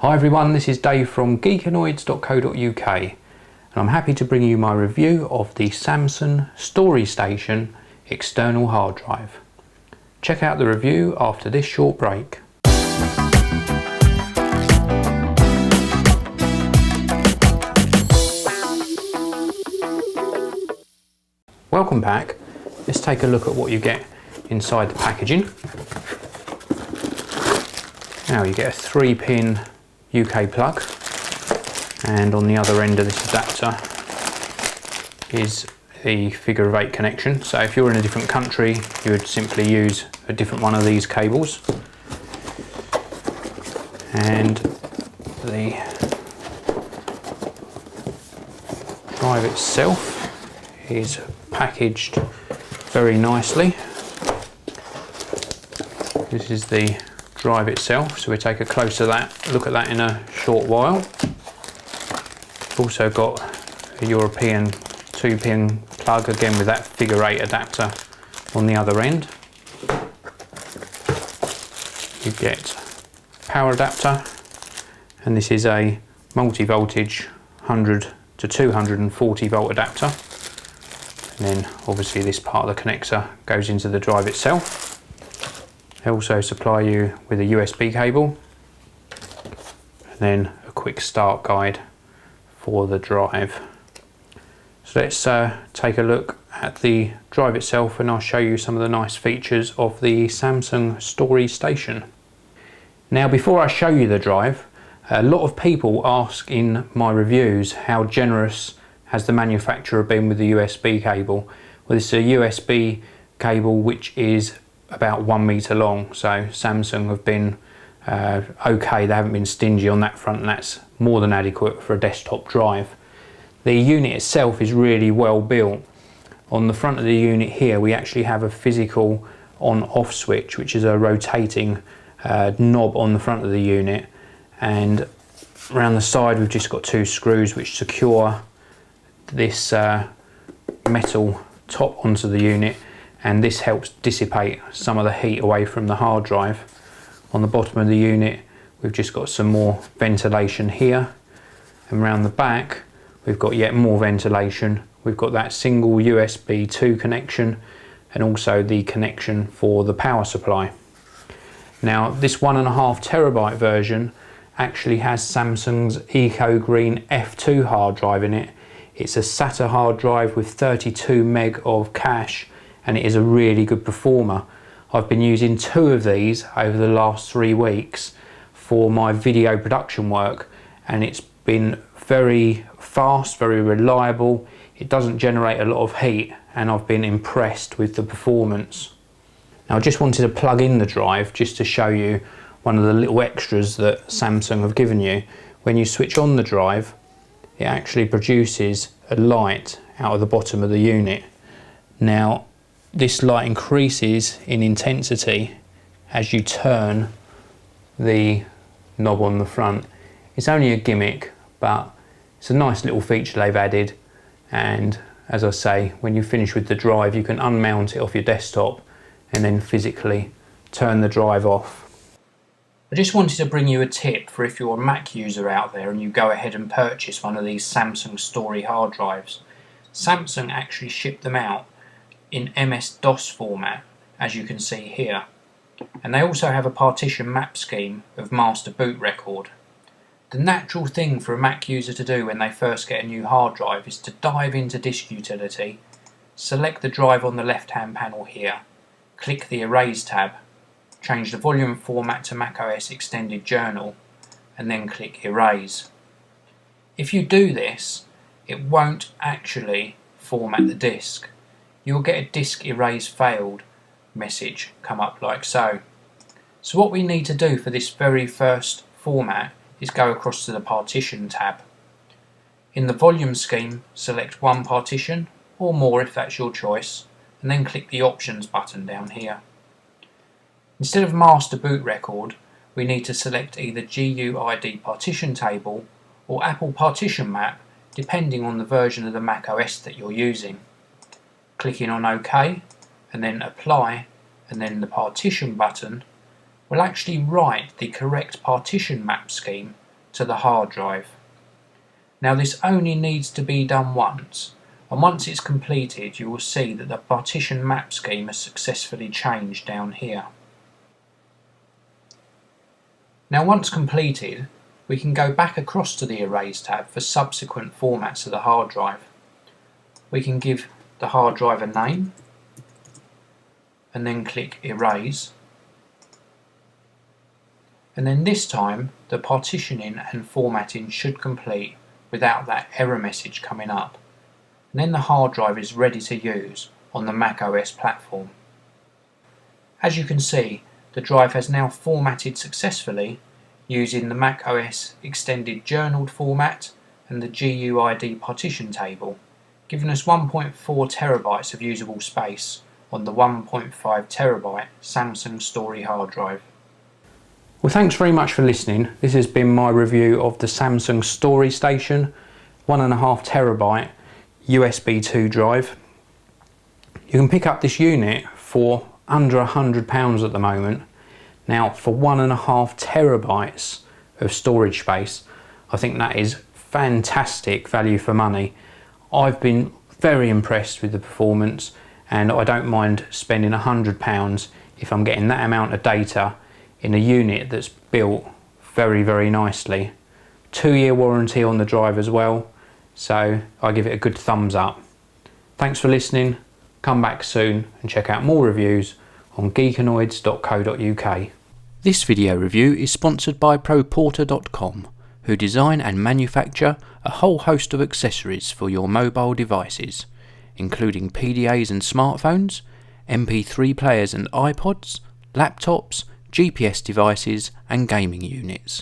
Hi everyone, this is Dave from Geekanoids.co.uk and I'm happy to bring you my review of the Samsung Story Station external hard drive. Check out the review after this short break. Welcome back. Let's take a look at what you get inside the packaging. Now you get a 3-pin UK plug, and on the other end of this adapter is the figure of 8 connection. So if you're in a different country, you would simply use a different one of these cables. And the drive itself is packaged very nicely. This is the drive itself, so we'll take a closer look at that in a short while. We've also got a European 2-pin plug, again with that figure 8 adapter on the other end. You get power adapter, and this is a multi-voltage 100 to 240 volt adapter. And then obviously this part of the connector goes into the drive itself. They also supply you with a USB cable and then a quick start guide for the drive. So let's take a look at the drive itself, and I'll show you some of the nice features of the Samsung Story Station. Now, before I show you the drive, a lot of people ask in my reviews how generous has the manufacturer been with the USB cable. Well, this is a USB cable which is about 1 meter long, so Samsung have been okay, they haven't been stingy on that front, and that's more than adequate for a desktop drive. The unit itself is really well built. On the front of the unit here we actually have a physical on-off switch, which is a rotating knob on the front of the unit, and around the side we've just got 2 screws which secure this metal top onto the unit, and this helps dissipate some of the heat away from the hard drive. On the bottom of the unit we've just got some more ventilation here, and around the back we've got yet more ventilation. We've got that single USB 2 connection and also the connection for the power supply. Now, this 1.5 terabyte version actually has Samsung's Eco Green F2 hard drive in it. It's a SATA hard drive with 32 meg of cache, and it is a really good performer. I've been using 2 of these over the last 3 weeks for my video production work, and it's been very fast, very reliable. It doesn't generate a lot of heat, and I've been impressed with the performance. Now, I just wanted to plug in the drive just to show you one of the little extras that Samsung have given you. When you switch on the drive, it actually produces a light out of the bottom of the unit. Now, this light increases in intensity as you turn the knob on the front. It's only a gimmick, but it's a nice little feature they've added, and as I say, when you finish with the drive you can unmount it off your desktop and then physically turn the drive off. I just wanted to bring you a tip for if you're a Mac user out there and you go ahead and purchase one of these Samsung Story hard drives. Samsung actually ship them out in MS-DOS format, as you can see here, and they also have a partition map scheme of master boot record. The natural thing for a Mac user to do when they first get a new hard drive is to dive into Disk Utility, select the drive on the left hand panel here, click the Erase tab, change the volume format to macOS Extended Journal, and then click Erase. If you do this, it won't actually format the disk. You'll get a disk erase failed message come up like so. So what we need to do for this very first format is go across to the partition tab. In the volume scheme, select one partition, or more if that's your choice, and then click the options button down here. Instead of master boot record, we need to select either GUID partition table or Apple partition map, depending on the version of the Mac OS that you're using. Clicking on OK and then apply and then the partition button will actually write the correct partition map scheme to the hard drive. Now this only needs to be done once, and once it's completed you will see that the partition map scheme has successfully changed down here. Now once completed, we can go back across to the Erase tab for subsequent formats of the hard drive. We can give the hard drive a name and then click Erase, and then this time the partitioning and formatting should complete without that error message coming up, and then the hard drive is ready to use on the Mac OS platform. As you can see, the drive has now formatted successfully using the Mac OS extended journaled format and the GUID partition table, giving us 1.4 terabytes of usable space on the 1.5 terabyte Samsung Story hard drive. Well, thanks very much for listening. This has been my review of the Samsung Story Station 1.5 terabyte USB 2 drive. You can pick up this unit for under £100 at the moment. Now for 1.5 terabytes of storage space, I think that is fantastic value for money. I've been very impressed with the performance, and I don't mind spending £100 if I'm getting that amount of data in a unit that's built very nicely. 2-year warranty on the drive as well, so I give it a good thumbs up. Thanks for listening. Come back soon and check out more reviews on geekanoids.co.uk. This video review is sponsored by ProPorter.com, who design and manufacture a whole host of accessories for your mobile devices, including PDAs and smartphones, MP3 players and iPods, laptops, GPS devices and gaming units.